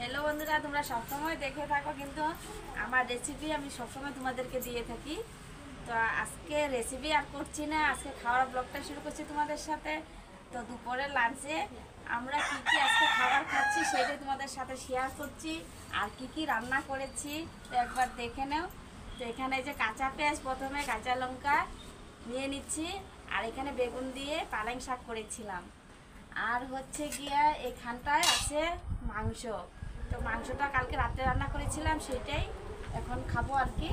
Hello বন্ধুরা, তোমরা সবসময় দেখে থাকো কিন্তু আমার রেসিপি আমি সবসময় তোমাদেরকে দিয়ে থাকি। তো আজকে রেসিপি আর করছি না, আজকে খাওয়ার ব্লগটা শুরু করছি তোমাদের সাথে। তো দুপুরের লাঞ্চে আমরা কি কি আজকে খাবার খাচ্ছি সেটাই তোমাদের সাথে শেয়ার করছি, আর কি কি রান্না করেছি তো একবার দেখে নাও। তো এখানে যে কাঁচা পেঁয়াজ, প্রথমে কাঁচা লঙ্কা নিয়ে নিচ্ছি, আর এখানে বেগুন দিয়ে পালং শাক করেছিলাম। আর হচ্ছে গিয়া এখানটায় আছে মাংস। তো মাংসটা কালকে রাতে রান্না করেছিলাম, সেটাই এখন খাবো আর কি।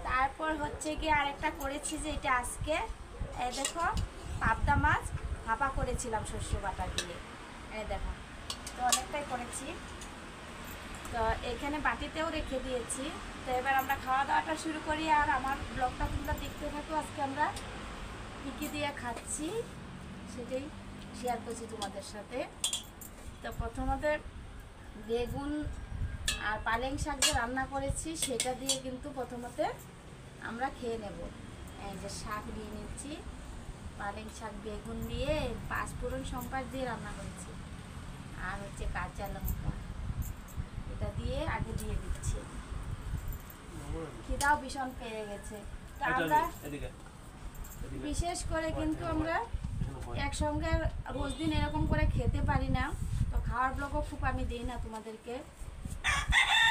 তারপর হচ্ছে গিয়ে আরেকটা করেছি যে এটা আজকে এই দেখো পাবদা মাছ ভাপা করেছিলাম শস্য বাটা দিয়ে, এই দেখো। তো অনেকটাই করেছি, তো এখানে বাটিতেও রেখে দিয়েছি। তো এবার আমরা খাওয়া দাওয়াটা শুরু করি, আর আমার ব্লগটা তোমরা দেখতে থাকো। আজকে আমরা কী কী দিয়ে খাচ্ছি সেটাই শেয়ার করছি তোমাদের সাথে। তো প্রথমত বেগুন আর পালং শাক যে রান্না করেছি সেটা দিয়ে কিন্তু প্রথমতে আমরা খেয়ে নেব। এই যে শাক নিয়ে নিচ্ছি, পালং শাক বেগুন দিয়ে পাঁচফোড়ন সম্পাস দিয়ে রান্না করেছি, আর হচ্ছে কাঁচা লঙ্কা এটা দিয়ে আগে দিয়ে দিচ্ছি। খিদাও ভীষণ পেয়ে গেছে। তো আমরা বিশেষ করে কিন্তু আমরা একসঙ্গে রোজ দিন এরকম করে খেতে পারি না, তো খাওয়ার ব্লগও খুব আমি দিই না তোমাদেরকে।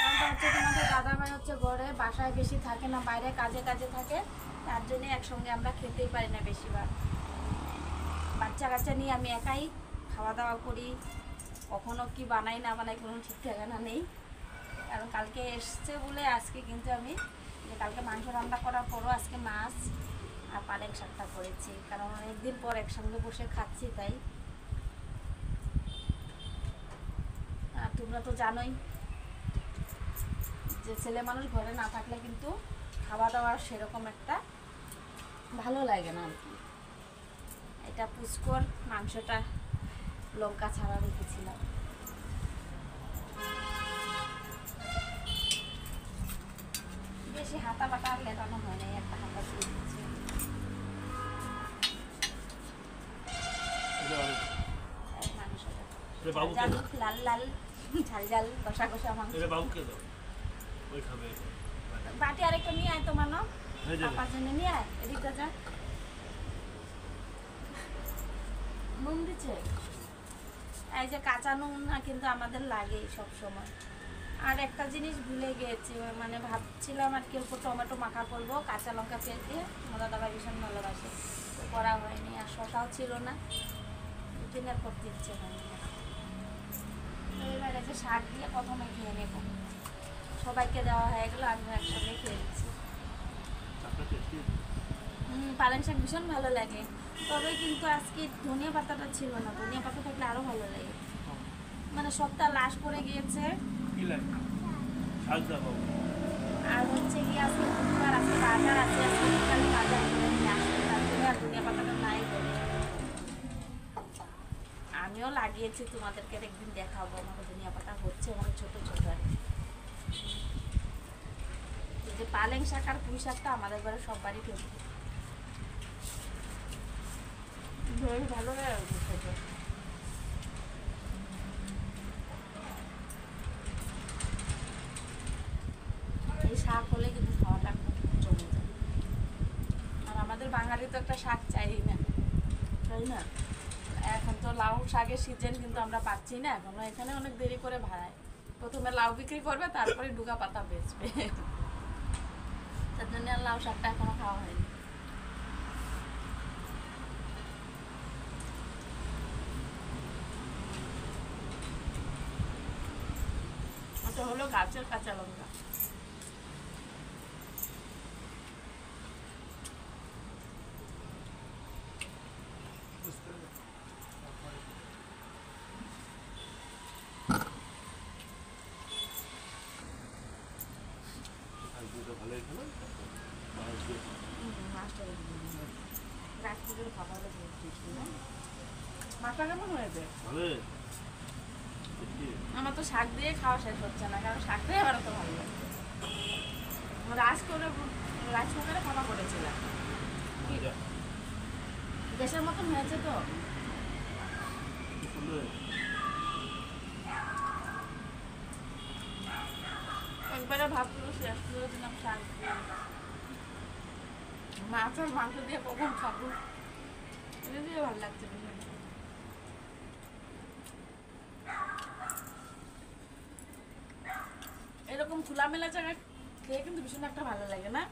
কারণ হচ্ছে তোমাদের দাদাভাই হচ্ছে ঘরে বাসায় বেশি থাকে না, বাইরে কাজে কাজে থাকে, তার জন্য একসঙ্গে আমরা খেতেই পারি না বেশিরভাগ। বাচ্চা কাচ্চা নিয়ে আমি একাই খাওয়া দাওয়া করি, কখনো কি বানাই না বানাই কোনো ঠিক ঠিকানা নেই। কারণ কালকে এসছে বলে আজকে কিন্তু আমি কালকে মাংস রান্না করার পরও আজকে মাছ আর পালং শাকটা করেছি, কারণ অনেকদিন পর একসঙ্গে বসে খাচ্ছি তাই। আর তোমরা তো জানোই যে ছেলে মানুষ ঘরে না থাকলে কিন্তু খাওয়া দাওয়ার সেরকম একটা ভালো লাগে না আর কি। এটা পুষ্কর মাংসটা লঙ্কা ছাড়া রেখেছিলাম। বেশি হাতা বাটা আর লেটানো হয় নাই, একটা হাতা দিয়ে দিচ্ছি। লাল লাল ঝাল ঝাল কষা কষা মাংস। বাটি আরেকটা নিয়ে আয় তো মানো, পাপার জন্য নিয়ে আয়, এদিকটা যা। নুন দিচ্ছে, এই যে কাঁচা নুন না কিন্তু আমাদের লাগেই সব সময়। আর একটা জিনিস ভুলে গিয়েছি, মানে ভাবছিলাম আর কি অল্প টমেটো মাখা করবো কাঁচা লঙ্কা পেঁয়াজ দিয়ে, আমার দাদা ভীষণ ভালোবাসে, তো করা হয়নি। আর শসাও ছিল না, দিনের করতে ইচ্ছে হয়নি। তো এবার যে শাক দিয়ে প্রথমে খেয়ে নেব, সবাইকে দেওয়া হয়ে গেলো, আমিও একসঙ্গে খেয়ে নিচ্ছি। পালং শাক ভীষণ ভালো লাগে, তবে কিন্তু আজকে ধনিয়া পাতাটা ছিল না, ধনিয়া পাতা থাকলে আরও ভালো লাগে। মানে সবটা লাশ করে গিয়েছে। আর হচ্ছে কি আজকে বুধবার, আজকে বাজার আছে, আজকে বিকালে বাজার করে নিয়ে আসবে, তার জন্য আর ধনিয়া পাতাটা নাই বলে। আমিও লাগিয়েছি, তোমাদেরকে একদিন দেখাবো আমাকে ধনিয়া পাতা হচ্ছে, আমার ছোট ছোট আর যে পালং শাক আর পুঁই শাকটা আমাদের ঘরে সব বাড়ি ফেলবে ভালো লাগে। এই শাক হলে কিন্তু খাওয়াটা খুব জমে যায়, আর আমাদের বাঙালি তো একটা শাক চাই না, তাই না? এখন তো লাউ শাকের সিজন, কিন্তু আমরা পাচ্ছি না এখনো। এখানে অনেক দেরি করে ভাড়ায়, প্রথমে লাউ বিক্রি করবে, তারপরে ডুগা পাতা বেচবে, তার জন্য আর লাউ শাকটা এখনো খাওয়া হয়নি। এটা হলো গাছের কাঁচা লঙ্কা। মাছটা কেমন হয়েছে? আমার তো শাক দিয়ে খাওয়া শেষ হচ্ছে না, কারণ শাক দিয়ে আমার তো ভালো লাগে। রাইস কুকারে খাওয়া করেছিলাম, গ্যাসের মতন হয়েছে তো। দুপুরে ভাবছিলো শেষ করে দিলাম শান্তি। মাছ আর মাংস দিয়ে কখন খাবো, এটা দিয়ে ভালো লাগছে বিষয়টা। এরকম খোলামেলা জায়গায় খেয়ে কিন্তু ভীষণ একটা ভালো লাগে না,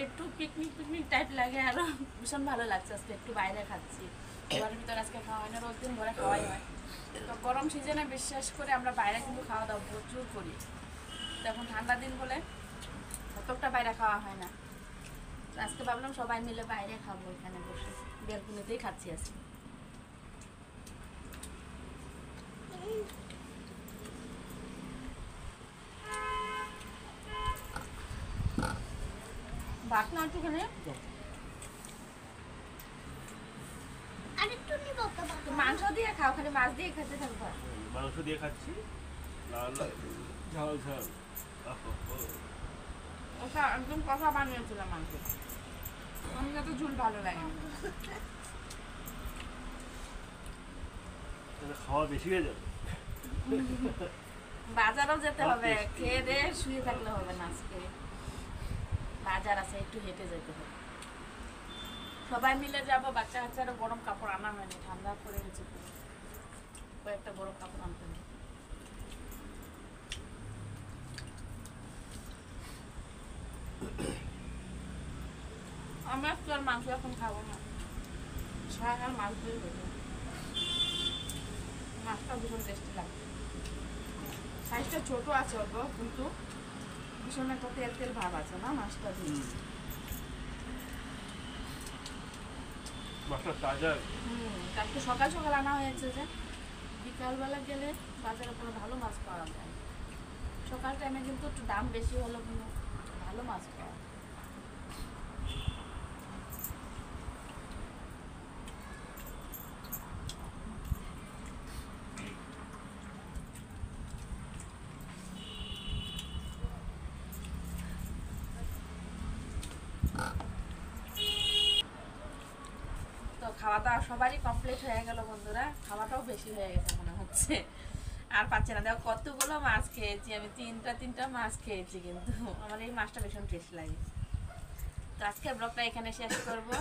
একটু পিকনিক পিকনিক টাইপ লাগে। আরো ভীষণ ভালো লাগছে আজকে একটু বাইরে খাচ্ছি। ঘরের ভিতরে আজকে খাওয়া হয় না, রোজ দিন ঘরে খাওয়াই হয়। তো গরম সিজনে বিশ্বাস করে আমরা বাইরে কিন্তু খাওয়া দাওয়া প্রচুর করি। তখন ঠান্ডা দিন বলে অতটা বাইরে খাওয়া হয় না। তো আজকে ভাবলাম সবাই মিলে বাইরে খাবো, এখানে বসে বেলকুনিতেই খাচ্ছি আজকে। ভাত না একটুখানি মাংস দিয়ে খাও, খালি মাছ দিয়ে খেতে থাকবো। মাংস দিয়ে খাচ্ছি, লাল ঝাল ঝাল। ওটা একদম কষা বানিয়েছিলাম মাংস, আমার তো ঝুল ভালো লাগে না। খাওয়া বেশি হয়ে যাবে। বাজারও যেতে হবে, খেয়ে দিয়ে শুয়ে থাকলে হবে না। আজকে বাজার আছে, একটু হেঁটে যেতে হবে। সবাই মিলে যাবো। বাচ্চা কাচ্চারও গরম কাপড় আনা হয়নি, ঠান্ডা পড়ে গেছে, কয়েকটা গরম কাপড় আনতে হবে। আমি আজকে আর মাংস এখন খাবো না, শাক আর মাছ দিয়ে দেবো। মাছটা ভীষণ টেস্টি লাগে, সাইজটা ছোট আছে অল্প, কিন্তু ভীষণ একটা তেল তেল ভাব আছে না মাছটা দিয়ে। মাছটা তাজা। কালকে সকাল সকাল আনা হয়েছে, যে বিকালবেলা গেলে বাজারে কোনো ভালো মাছ পাওয়া যায়। সকাল টাইমে কিন্তু একটু দাম বেশি হলো, কিন্তু ভালো মাছ পাওয়া যায়। তো খাওয়া দাওয়া সবারই কমপ্লিট হয়ে গেল বন্ধুরা, খাওয়াটাও বেশি হয়ে গেছে মনে হচ্ছে, আর পাচ্ছি না। দেখো কতগুলো মাছ খেয়েছি আমি, তিনটা মাছ খেয়েছি, কিন্তু আমার এই মাছটা ভীষণ টেস্ট লাগে। তো আজকে ব্লগটা এখানে শেষ করবো।